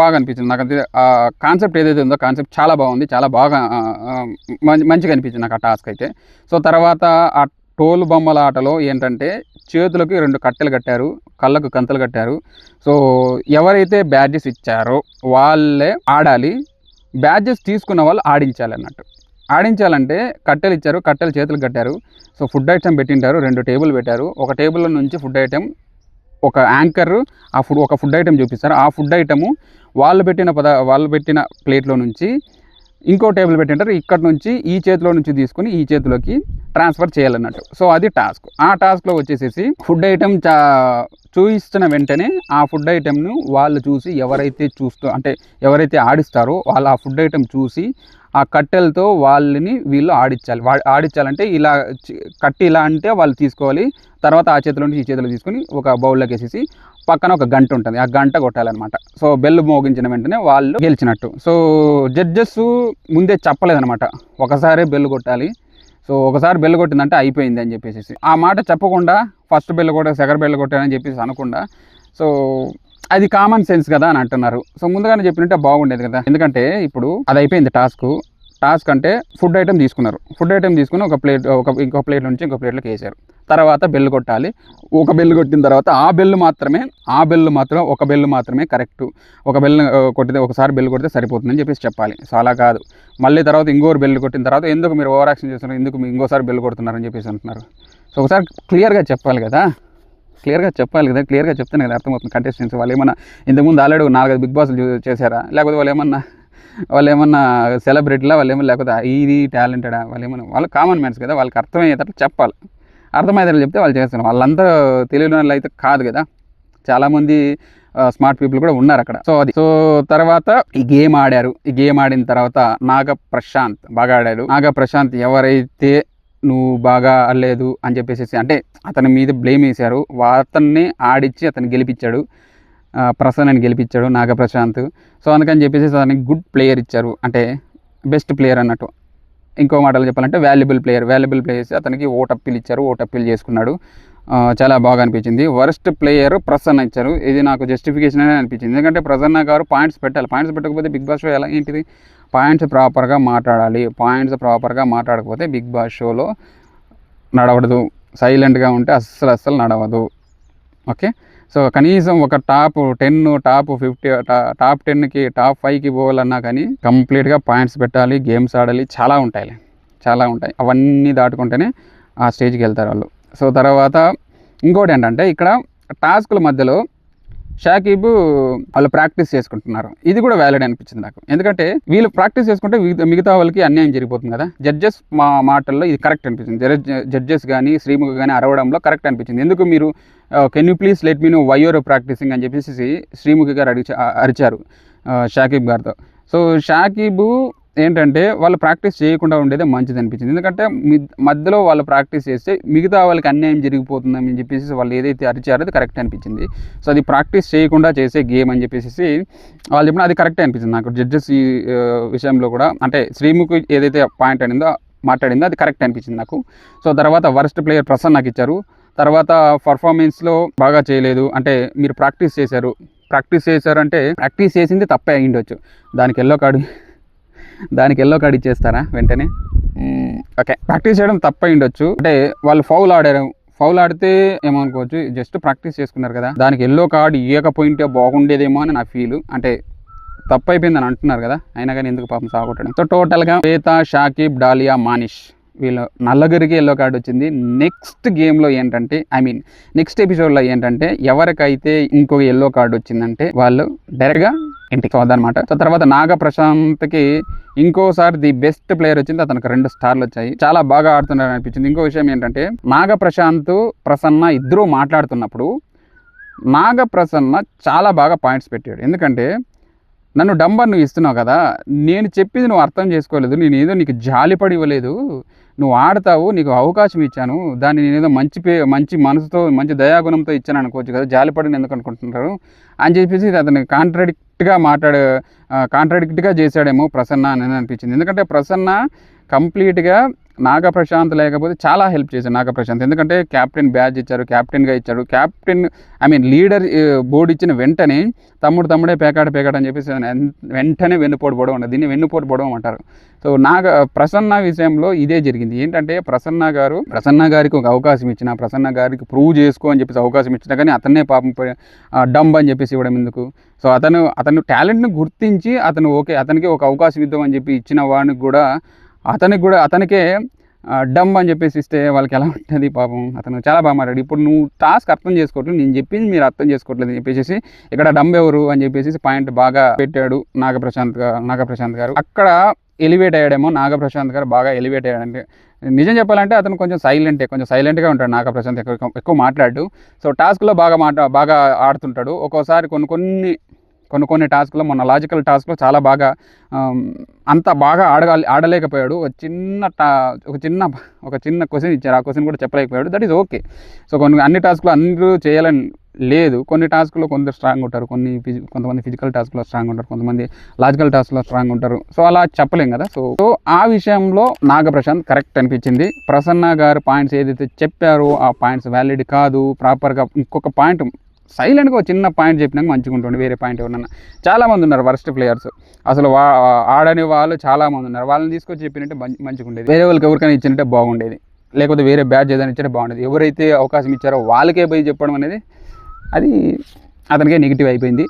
A: బాగా అనిపించింది నాకు. అంతే ఆ కాన్సెప్ట్ ఏదైతే ఉందో కాన్సెప్ట్ చాలా బాగుంది, చాలా బాగా మంచిగా అనిపించింది నాకు ఆ టాస్క్ అయితే. సో తర్వాత ఆ తోలు బొమ్మల ఆటలో ఏంటంటే చేతులకి 2 కట్టెలు కట్టారు, కళ్ళకు కంతలు కట్టారు. సో ఎవరైతే బ్యాడ్జెస్ ఇచ్చారో వాళ్ళే ఆడాలి, బ్యాడ్జెస్ తీసుకున్న వాళ్ళు ఆడించాలి అన్నట్టు. ఆడించాలంటే కట్టెలు ఇచ్చారు, కట్టెలు చేతులు కట్టారు. సో ఫుడ్ ఐటెం పెట్టింటారు, 2 టేబుల్ పెట్టారు. ఒక టేబుల్లో నుంచి ఫుడ్ ఐటెం, ఒక యాంకర్ ఒక ఫుడ్ ఐటెం చూపిస్తారు. ఆ ఫుడ్ ఐటము వాళ్ళు పెట్టిన ప్లేట్లో నుంచి ఇంకో టేబుల్ పెట్టింటారు, ఇక్కడ నుంచి ఈ చేతిలో నుంచి తీసుకుని ఈ చేతిలోకి ట్రాన్స్ఫర్ చేయాలన్నట్టు. సో అది టాస్క్. ఆ టాస్క్లో వచ్చేసేసి ఫుడ్ ఐటెం చూపిస్తున్న వెంటనే ఆ ఫుడ్ ఐటెంను వాళ్ళు చూసి ఎవరైతే ఆడిస్తారో వాళ్ళు ఆ ఫుడ్ ఐటెం చూసి ఆ కట్టెలతో వీళ్ళు ఆడించాలంటే ఇలా కట్టి ఇలా అంటే వాళ్ళు తీసుకోవాలి. తర్వాత ఆ చేతిలో నుంచి ఈ చేతిలో తీసుకొని ఒక బౌల్లోకి వేసేసి పక్కన ఒక గంట ఉంటుంది, ఆ గంట కొట్టాలన్నమాట. సో బెల్ మోగించిన వెంటనే వాళ్ళు గెలిచినట్టు. సో జడ్జెస్ ముందే చెప్పలేదన్నమాట, ఒకసారి బెల్ కొట్టాలి. సో ఒకసారి బెల్ కొట్టిందంటే అయిపోయింది అని చెప్పేసి ఆ మాట చెప్పకుండా ఫస్ట్ బెల్ కొట్టాలి, సెకండ్ బెల్ కొట్టాలని చెప్పేసి అనకుండా, సో అది కామన్ సెన్స్ కదా అని అంటున్నారు. సో ముందుగానే చెప్పినట్టే బాగుండేది కదా. ఎందుకంటే ఇప్పుడు అది అయిపోయింది టాస్క్ అంటే ఫుడ్ ఐటెం తీసుకున్నారు, ఫుడ్ ఐటెం తీసుకుని ఇంకో ప్లేట్ నుంచి ఇంకో ప్లేట్లోకి వేసారు. తర్వాత బెల్ కొట్టాలి, ఒక బెల్ కొట్టిన తర్వాత ఒక బెల్ మాత్రమే కరెక్ట్. ఒకసారి బెల్ కొడితే సరిపోతుందని చెప్పేసి చెప్పాలి. సో అలా కాదు, మళ్ళీ తర్వాత ఇంకోరు బెల్ కొట్టిన తర్వాత ఎందుకు మీరు ఓవర్ యాక్షన్ చేస్తున్నారు, ఎందుకు మీరు ఇంకోసారి బెల్ కొడుతున్నారని చెప్పేసి అంటున్నారు. సో ఒకసారి క్లియర్గా చెప్పాలి కదా, క్లియర్గా చెప్తాను కదా అర్థమవుతుంది. కంటెస్టెంట్స్ వాళ్ళు ఏమన్నా ఇంతకుముందు ఆల్రెడీ 4 బిగ్ బాస్లు చేశారా, లేకపోతే వాళ్ళు ఏమన్నా సెలబ్రిటీలా, లేకపోతే ఇది టాలెంటెడా, వాళ్ళు కామన్ మ్యాన్స్ కదా, వాళ్ళకి అర్థమయ్యేటట్లు చెప్పాలి. అర్థమయ్యేటట్లు చెప్తే వాళ్ళు చేస్తున్నారు. వాళ్ళంతా తెలియని వాళ్ళు అయితే కాదు కదా, చాలామంది స్మార్ట్ పీపుల్ కూడా ఉన్నారు అక్కడ. సో తర్వాత ఈ గేమ్ ఆడిన తర్వాత నాగప్రశాంత్ బాగా ఆడాడు. నాగప్రశాంత్ ఎవరైతే నువ్వు బాగా ఆడలేదు అని చెప్పేసి అంటే అతని మీద బ్లేమ్ వేశారు, అతన్ని ఆడిచ్చి అతను గెలిపించాడు, ప్రసన్ అని గెలిపించాడు నాగప్రశాంత్. సో అందుకని చెప్పేసి అతనికి గుడ్ ప్లేయర్ ఇచ్చారు, అంటే బెస్ట్ ప్లేయర్ అన్నట్టు. ఇంకో మాటలు చెప్పాలంటే వాల్యుబుల్ ప్లేయర్ చేసి అతనికి ఓటప్పీలు ఇచ్చారు, ఓటప్పీలు చేసుకున్నాడు. చాలా బాగా అనిపించింది. వర్స్ట్ ప్లేయర్ ప్రసన్న ఇచ్చారు, ఇది నాకు జస్టిఫికేషన్ అనే అనిపించింది. ఎందుకంటే ప్రసన్న గారు పాయింట్స్ పెట్టకపోతే బిగ్ బాస్ షో ఎలా ఏంటిది, పాయింట్స్ ప్రాపర్గా మాట్లాడాలి, పాయింట్స్ ప్రాపర్గా మాట్లాడకపోతే బిగ్ బాస్ షోలో నడవదు, సైలెంట్గా ఉంటే అస్సలు నడవదు. ఓకే, సో కనీసం ఒక టాప్ 10, టాప్ 50, టాప్ 10కి టాప్ 5కి పోవాలన్నా కానీ కంప్లీట్గా పాయింట్స్ పెట్టాలి, గేమ్స్ ఆడాలి, చాలా ఉంటాయి. అవన్నీ దాటుకుంటేనే ఆ స్టేజ్కి వెళ్తారు వాళ్ళు. సో తర్వాత ఇంకోటి ఏంటంటే ఇక్కడ టాస్కుల మధ్యలో షాకీబ్ వాళ్ళు ప్రాక్టీస్ చేసుకుంటున్నారు, ఇది కూడా వ్యాలిడ్ అనిపించింది నాకు. ఎందుకంటే వీళ్ళు ప్రాక్టీస్ చేసుకుంటే మిగతా వాళ్ళకి అన్యాయం జరిగిపోతుంది కదా. జడ్జెస్ మాటల్లో ఇది కరెక్ట్ అనిపించింది. జడ్జెస్ కానీ శ్రీముఖి కానీ అరవడంలో కరెక్ట్ అనిపించింది. ఎందుకు మీరు can you please let me know why you're practising అని చెప్పేసి శ్రీముఖి గారు అరిచారు షాకీబ్ గారితో. సో షాకీబ్ ఏంటంటే వాళ్ళు ప్రాక్టీస్ చేయకుండా ఉండేదే మంచిది అనిపించింది. ఎందుకంటే మధ్యలో వాళ్ళు ప్రాక్టీస్ చేస్తే మిగతా వాళ్ళకి అన్యాయం జరిగిపోతుందని చెప్పేసి వాళ్ళు ఏదైతే అరిచారో అది కరెక్ట్ అనిపించింది. సో అది ప్రాక్టీస్ చేయకుండా చేసే గేమ్ అని చెప్పేసి వాళ్ళు చెప్పిన అది కరెక్టే అనిపించింది నాకు. జడ్జెస్ ఈ విషయంలో కూడా అంటే శ్రీముఖి ఏదైతే పాయింట్ మాట్లాడిందో అది కరెక్ట్ అనిపించింది నాకు. సో తర్వాత వర్స్ట్ ప్లేయర్ ప్రసన్న నాకు ఇచ్చారు. తర్వాత పర్ఫార్మెన్స్లో బాగా చేయలేదు, అంటే మీరు ప్రాక్టీస్ చేశారు అంటే ప్రాక్టీస్ చేసింది తప్పే అయి ఉండొచ్చు, దానికి ఎల్లో కార్డు ఇచ్చేస్తారా వెంటనే? ఓకే, ప్రాక్టీస్ చేయడం తప్ప ఉండొచ్చు, అంటే వాళ్ళు ఫౌల్ ఆడితే ఏమనుకోవచ్చు, జస్ట్ ప్రాక్టీస్ చేసుకున్నారు కదా, దానికి ఎల్లో కార్డు ఇవ్వకపోయింటే బాగుండేదేమో అని నా ఫీల్. అంటే తప్పు అయిపోయిందని అంటున్నారు కదా, అయినా కానీ ఎందుకు పాపం సాగొట్టడం. సో టోటల్గా శ్వేత, షాకీబ్, డాలియా, మానిష్ వీళ్ళు నలుగురికి ఎల్లో కార్డు వచ్చింది. నెక్స్ట్ గేమ్లో ఏంటంటే నెక్స్ట్ ఎపిసోడ్లో ఏంటంటే ఎవరికైతే ఇంకొక ఎల్లో కార్డు వచ్చిందంటే వాళ్ళు డైరెక్ట్గా ఇంటికి వద్దనమాట. సో తర్వాత నాగ ప్రశాంత్కి ఇంకోసారి ది బెస్ట్ ప్లేయర్ వచ్చింది, అతనికి 2 స్టార్లు వచ్చాయి. చాలా బాగా ఆడుతున్నాడు అనిపించింది. ఇంకో విషయం ఏంటంటే నాగ ప్రశాంత్ ప్రసన్న ఇద్దరూ మాట్లాడుతున్నప్పుడు నాగ ప్రసన్న చాలా బాగా పాయింట్స్ పెట్టాడు. ఎందుకంటే నన్ను డంబర్ నువ్వు ఇస్తున్నావు కదా, నేను చెప్పింది నువ్వు అర్థం చేసుకోలేదు, నేను ఏదో నీకు జాలిపడి ఇవ్వలేదు, నువ్వు ఆడతావు, నీకు అవకాశం ఇచ్చాను, దాన్ని నేనేదో మంచి మనసుతో మంచి దయాగుణంతో ఇచ్చాను అనుకోవచ్చు కదా, జాలిపడిని ఎందుకు అనుకుంటున్నారు అని చెప్పేసి అతను కాంట్రాడిక్ట్గా చేశాడేమో ప్రసన్న అని అనిపించింది. ఎందుకంటే ప్రసన్న కంప్లీట్గా నాగ ప్రశాంత్ లేకపోతే చాలా హెల్ప్ చేశాడు నాగ ప్రశాంత్. ఎందుకంటే క్యాప్టెన్ బ్యాడ్జ్ ఇచ్చారు, క్యాప్టెన్గా ఇచ్చాడు, లీడర్ బోర్డు ఇచ్చిన వెంటనే తమ్ముడే పేకాడ అని చెప్పేసి వెంటనే వెన్నుపోటు పొడవు ఉండదు, దీన్ని వెన్నుపోటు పొడవు అంటారు. సో ప్రసన్న విషయంలో ఇదే జరిగింది. ఏంటంటే ప్రసన్న గారికి ఒక అవకాశం ఇచ్చిన, ప్రసన్న గారికి ప్రూవ్ చేసుకో అని చెప్పేసి అవకాశం ఇచ్చినా కానీ అతన్నే పాపం డంబ్ అని చెప్పేసి ఇవ్వడం ఎందుకు? సో అతను టాలెంట్ని గుర్తించి అతనికి ఒక అవకాశం ఇద్దామని చెప్పి ఇచ్చిన వాడికి కూడా అతనికే డమ్ అని చెప్పేసి ఇస్తే వాళ్ళకి ఎలా ఉంటుంది పాపం. అతను చాలా బాగా మాట్లాడు. ఇప్పుడు నువ్వు టాస్క్ అర్థం చేసుకోవట్లేదు, నేను చెప్పింది మీరు అర్థం చేసుకోవట్లేదు అని చెప్పేసి ఇక్కడ డమ్ ఎవరు అని చెప్పేసి పాయింట్ బాగా పెట్టాడు నాగప్రశాంత్ గారు. అక్కడ ఎలివేట్ అయ్యాడేమో నాగప్రశాంత్ గారు, బాగా ఎలివేట్ అయ్యాడంటే. నిజం చెప్పాలంటే అతను కొంచెం సైలెంట్గా ఉంటాడు నాగప్రశాంత్, ఎక్కువ మాట్లాడు. సో టాస్క్లో బాగా ఆడుతుంటాడు. ఒక్కోసారి కొన్ని టాస్క్లో, మొన్న లాజికల్ టాస్క్లో చాలా బాగా అంత బాగా ఆడలేకపోయాడు. ఒక చిన్న క్వశ్చన్ ఇచ్చారు, ఆ క్వశ్చన్ కూడా చెప్పలేకపోయాడు. That is okay. సో అన్ని టాస్క్లో అందరూ చేయాలని లేదు. కొన్ని టాస్క్లో కొందరు స్ట్రాంగ్ ఉంటారు, కొంతమంది ఫిజికల్ టాస్క్లో స్ట్రాంగ్ ఉంటారు, కొంతమంది లాజికల్ టాస్క్లో స్ట్రాంగ్ ఉంటారు. సో అలా చెప్పలేం కదా. సో ఆ విషయంలో నాగప్రశాంత్ కరెక్ట్ అనిపించింది. ప్రసన్న గారు పాయింట్స్ ఏదైతే చెప్పారో ఆ పాయింట్స్ వ్యాలిడ్ కాదు. ప్రాపర్గా ఇంకొక పాయింట్ సైలెంట్గా ఒక చిన్న పాయింట్ చెప్పినాక మంచిగా ఉంటుంది. వేరే పాయింట్ ఎవరన్నా చాలామంది ఉన్నారు వర్స్ట్ ప్లేయర్స్, అసలు ఆడని వాళ్ళు చాలామంది ఉన్నారు. వాళ్ళని తీసుకొచ్చి చెప్పినట్టే మంచిగా ఉండేది. వేరే వాళ్ళకి ఎవరికైనా ఇచ్చినట్టే బాగుండేది, లేకపోతే వేరే బ్యాట్ ఏదైనా ఇచ్చినట్టే బాగుండేది. ఎవరైతే అవకాశం ఇచ్చారో వాళ్ళకే పోయి చెప్పడం అనేది అది అతనికే నెగిటివ్ అయిపోయింది.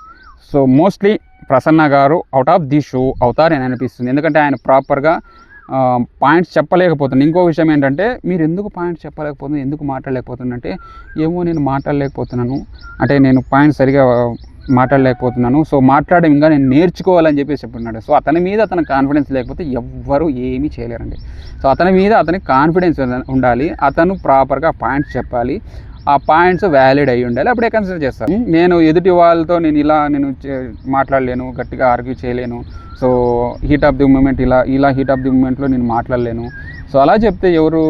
A: సో మోస్ట్లీ ప్రసన్న గారు అవుట్ ఆఫ్ ది షో అవుతారని అనిపిస్తుంది. ఎందుకంటే ఆయన ప్రాపర్గా పాయింట్స్ చెప్పలేకపోతున్నాను. ఇంకో విషయం ఏంటంటే మీరు ఎందుకు పాయింట్స్ చెప్పలేకపోతుంది, ఎందుకు మాట్లాడలేకపోతుందంటే ఏమో నేను మాట్లాడలేకపోతున్నాను, అంటే నేను పాయింట్స్ సరిగా మాట్లాడలేకపోతున్నాను, సో మాట్లాడడం ఇంకా నేను నేర్చుకోవాలని చెప్పేసి చెప్తున్నాడు. సో అతని మీద అతనికి కాన్ఫిడెన్స్ లేకపోతే ఎవ్వరూ ఏమీ చేయలేరండి. సో అతని మీద అతనికి కాన్ఫిడెన్స్ ఉండాలి, అతను ప్రాపర్గా పాయింట్స్ చెప్పాలి, ఆ పాయింట్స్ వ్యాలిడ్ అయ్యి ఉండాలి, అప్పుడే కన్సిడర్ చేస్తాను. నేను ఎదుటి వాళ్ళతో నేను మాట్లాడలేను, గట్టిగా ఆర్గ్యూ చేయలేను, so heat of the moment ఇలా హీట్ ఆఫ్ ది మూమెంట్లో నేను మాట్లాడలేను, సో అలా చెప్తే ఎవరు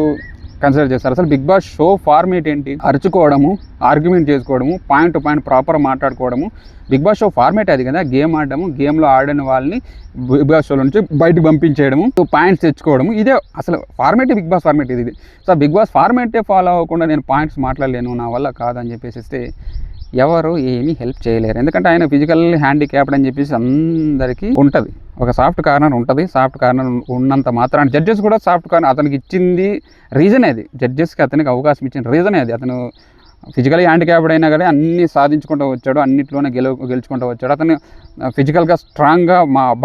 A: కన్సిడర్ చేస్తారు? అసలు బిగ్ బాస్ షో ఫార్మేట్ ఏంటి? అరుచుకోవడము, ఆర్గ్యుమెంట్ చేసుకోవడము, పాయింట్ టు పాయింట్ ప్రాపర్ మాట్లాడుకోవడము. బిగ్ బాస్ షో ఫార్మేట్ అది కదా, గేమ్ ఆడడము, గేమ్లో ఆడిన వాళ్ళని బిగ్ బాస్ షోలో నుంచి బయటకు పంపించేయడము, పాయింట్స్ తెచ్చుకోవడము, ఇదే అసలు ఫార్మేట్. బిగ్ బాస్ ఫార్మేట్ ఇది. సో బిగ్ బాస్ ఫార్మేటే ఫాలో అవ్వకుండా నేను పాయింట్స్ మాట్లాడలేను, నా వల్ల కాదని చెప్పేసి ఎవరు ఏమీ హెల్ప్ చేయలేరు. ఎందుకంటే ఆయన ఫిజికల్ హ్యాండిక్యాప్డ్ అని చెప్పేసి అందరికీ ఉంటుంది, ఒక సాఫ్ట్ కార్నర్ ఉంటుంది. సాఫ్ట్ కార్నర్ ఉన్నంత మాత్రాన్ని జడ్జెస్ కూడా సాఫ్ట్ కార్నర్ అతనికి ఇచ్చింది రీజనే అది. జడ్జెస్కి అతనికి అవకాశం ఇచ్చిన రీజనే అది. అతను ఫిజికల్ హ్యాండిక్యాప్డ్ అయినా కానీ అన్నీ సాధించుకుంటూ వచ్చాడు, అన్నింటిలోనే గెలుచుకుంటూ వచ్చాడు. అతను ఫిజికల్గా స్ట్రాంగ్గా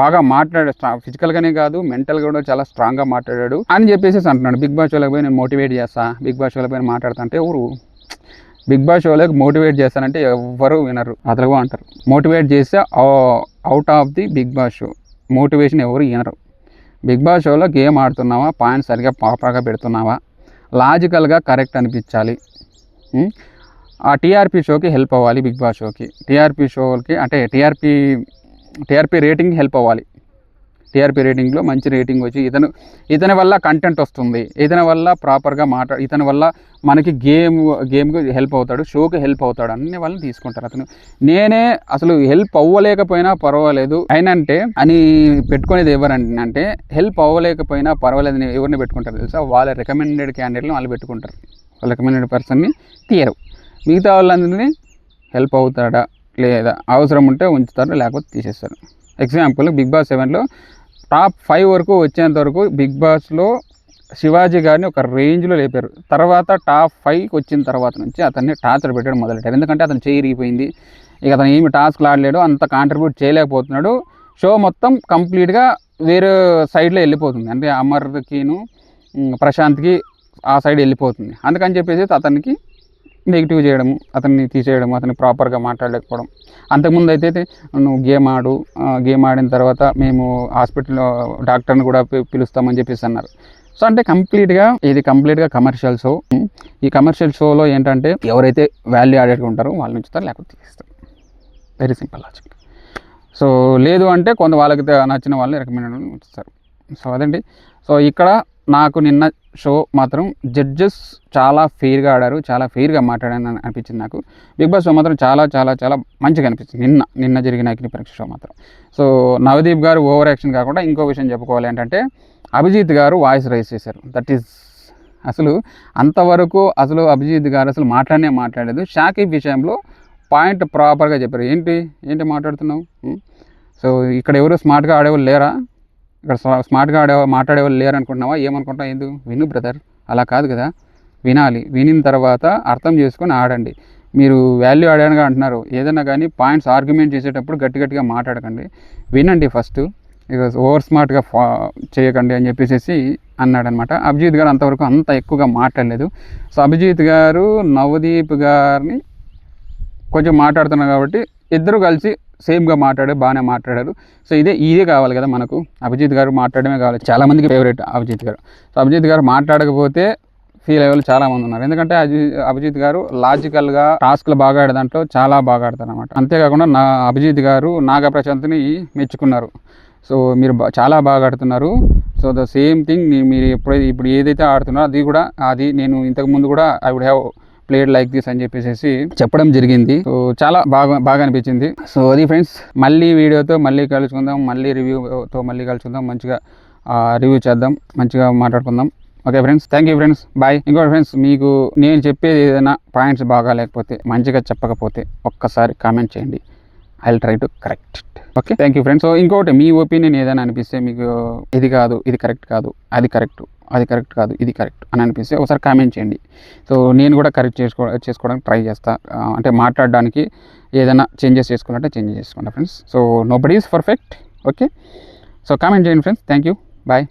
A: బాగా మాట్లాడాడు, ఫిజికల్గానే కాదు మెంటల్గా కూడా చాలా స్ట్రాంగ్గా మాట్లాడాడు అని చెప్పేసి అంటున్నాడు. బిగ్ బాస్ షోలోకి పోయి నేను మోటివేట్ చేస్తా, బిగ్ బాస్ షోలోకి పోయి మాట్లాడతా అంటే ఎవరు? బిగ్ బాస్ షోలోకి మోటివేట్ చేస్తానంటే ఎవరు వినరు, అతలుగా అంటారు. మోటివేట్ చేస్తే out of the Bigg Boss show, motivation ఎవరు వినరు. బిగ్ బాస్ షోలో గేమ్ ఆడుతున్నావా, పాయింట్స్ సరిగా ప్రాపర్గా పెడుతున్నావా, లాజికల్గా కరెక్ట్ అనిపించాలి. ఆ టీఆర్పీ షోకి హెల్ప్ అవ్వాలి, బిగ్ బాస్ షోకి టీఆర్పీ షోకి అంటే టీఆర్పీ రేటింగ్ హెల్ప్ అవ్వాలి. టీఆర్పీ రేటింగ్లో మంచి రేటింగ్ వచ్చి ఇతని వల్ల కంటెంట్ వస్తుంది, ఇతని వల్ల ప్రాపర్గా ఇతని వల్ల మనకి గేమ్కి హెల్ప్ అవుతాడు, షోకి హెల్ప్ అవుతాడు, అన్ని వాళ్ళని తీసుకుంటారు. అతను నేనే అసలు హెల్ప్ అవ్వలేకపోయినా పర్వాలేదు అని పెట్టుకునేది ఎవరంటే, హెల్ప్ అవ్వలేకపోయినా పర్వాలేదు ఎవరిని పెట్టుకుంటారు తెలుసా? వాళ్ళ రికమెండెడ్ క్యాండిడేట్ని వాళ్ళు పెట్టుకుంటారు, వాళ్ళ రికమెండెడ్ పర్సన్ని తీయరు. మిగతా వాళ్ళందరినీ హెల్ప్ అవుతాడా లేదా, అవసరం ఉంటే ఉంచుతారు, లేకపోతే తీసేస్తారు. ఎగ్జాంపుల్ బిగ్ బాస్ 7లో టాప్ 5 వరకు వచ్చేంత వరకు బిగ్ బాస్లో శివాజీ గారిని ఒక రేంజ్లో లేపారు. తర్వాత టాప్ 5కి వచ్చిన తర్వాత నుంచి అతన్ని టార్చర్ పెట్టడం మొదలెట్టారు. ఎందుకంటే అతను చేయిరిగిపోయింది, ఇక అతను ఏమి టాస్క్లు ఆడలేడు, అంత కాంట్రిబ్యూట్ చేయలేకపోతున్నాడు, షో మొత్తం కంప్లీట్గా వేరే సైడ్లో వెళ్ళిపోతుంది, అంటే అమర్కిను ప్రశాంత్కి ఆ సైడ్ వెళ్ళిపోతుంది. అందుకని చెప్పేసి అతనికి నెగిటివ్ చేయడము, అతన్ని తీసేయడము, అతన్ని ప్రాపర్గా మాట్లాడలేకపోవడం. అంతకుముందు అయితే నువ్వు గేమ్ ఆడిన తర్వాత మేము హాస్పిటల్లో డాక్టర్ని కూడా పిలుస్తామని చెప్పేసి అన్నారు. సో అంటే ఇది కంప్లీట్గా కమర్షియల్ షో. ఈ కమర్షియల్ షోలో ఏంటంటే ఎవరైతే వాల్యూ యాడెడ్గా ఉంటారో వాళ్ళు ఉంచుతారు, లేకపోతే తీస్తారు. Very simple logic. సో లేదు అంటే కొంత వాళ్ళకి నచ్చిన వాళ్ళని రికమెండ్ ఉంచుతారు. సో అదండి. సో ఇక్కడ నాకు నిన్న షో మాత్రం జడ్జెస్ చాలా ఫెయిర్గా ఆడారు, చాలా ఫెయిర్గా మాట్లాడారని అనిపించింది నాకు. బిగ్ బాస్ షో మాత్రం చాలా చాలా చాలా మంచిగా అనిపించింది నిన్న జరిగిన అగ్ని పరీక్ష షో మాత్రం. సో నవదీప్ గారు ఓవర్ యాక్షన్ కాకుండా ఇంకో విషయం చెప్పుకోవాలి ఏంటంటే అభిజిత్ గారు వాయిస్ రైజ్ చేశారు. దట్ ఈస్ అసలు అంతవరకు అసలు అభిజిత్ గారు అసలు మాట్లాడలేదు. షాకిబ్ విషయంలో పాయింట్ ప్రాపర్గా చెప్పారు. ఏంటి మాట్లాడుతున్నావు? సో ఇక్కడ ఎవరు స్మార్ట్గా ఆడేవాళ్ళు లేరా? ఇక్కడ స్మార్ట్గా మాట్లాడేవాళ్ళు లేరు అనుకుంటున్నావా? ఏమనుకుంటున్నావు? ఎందుకు విను బ్రదర్, అలా కాదు కదా. వినాలి, వినిన తర్వాత అర్థం చేసుకొని ఆడండి. మీరు వాల్యూ ఆడానుగా అంటున్నారు, ఏదైనా కానీ పాయింట్స్ ఆర్గ్యుమెంట్ చేసేటప్పుడు గట్టిగా మాట్లాడకండి, వినండి ఫస్ట్. ఇక ఓవర్ స్మార్ట్గా చేయకండి అని చెప్పేసి అన్నాడనమాట. అభిజిత్ గారు అంతవరకు అంత ఎక్కువగా మాట్లాడలేదు. సో అభిజిత్ గారు నవదీప్ గారిని కొంచెం మాట్లాడుతున్నారు కాబట్టి ఇద్దరు కలిసి సేమ్గా బాగానే మాట్లాడారు. సో ఇదే కావాలి కదా మనకు. అభిజిత్ గారు మాట్లాడమే కావాలి. చాలామందికి ఫేవరెట్ అభిజిత్ గారు. సో అభిజిత్ గారు మాట్లాడకపోతే ఫీల్ అయ్యే వాళ్ళు చాలామంది ఉన్నారు. ఎందుకంటే అభిజిత్ గారు లాజికల్గా టాస్క్లు బాగా ఆడే దాంట్లో చాలా బాగా ఆడతారు అనమాట. అంతేకాకుండా అభిజిత్ గారు నాగప్రశాంత్ని మెచ్చుకున్నారు. సో మీరు చాలా బాగా ఆడుతున్నారు. సో ద సేమ్ థింగ్ మీరు ఇప్పుడు ఏదైతే ఆడుతున్నారో అది నేను ఇంతకుముందు కూడా I would have played like this అని చెప్పేసి చెప్పడం జరిగింది. సో చాలా బాగా అనిపించింది. సో అది ఫ్రెండ్స్, మళ్ళీ వీడియోతో మళ్ళీ కలుసుకుందాం, మళ్ళీ రివ్యూతో మళ్ళీ కలుసుకుందాం, మంచిగా రివ్యూ చేద్దాం, మంచిగా మాట్లాడుకుందాం. Okay friends, thank you friends, bye. ఇంకోటి ఫ్రెండ్స్, మీకు నేను చెప్పేది ఏదైనా పాయింట్స్ బాగా లేకపోతే, మంచిగా చెప్పకపోతే ఒక్కసారి కామెంట్ చేయండి. I will try to correct it. Okay, thank you friends. So ఇంకోటి, మీ ఒపీనియన్ ఏదైనా అనిపిస్తే, మీకు ఇది కాదు, ఇది కరెక్ట్ కాదు, అది కరెక్ట్ కాదు, ఇది కరెక్ట్ అని అనిపిస్తే ఒకసారి కామెంట్ చేయండి. సో నేను కూడా కరెక్ట్ చేసుకోవడానికి ట్రై చేస్తా. అంటే మాట్లాడడానికి ఏదైనా చేంజెస్ చేసుకోవాలంటే చేంజెస్ చేసుకుంటా friends. So nobody is perfect. Okay, so comment చేయండి ఫ్రెండ్స్. Thank you, bye.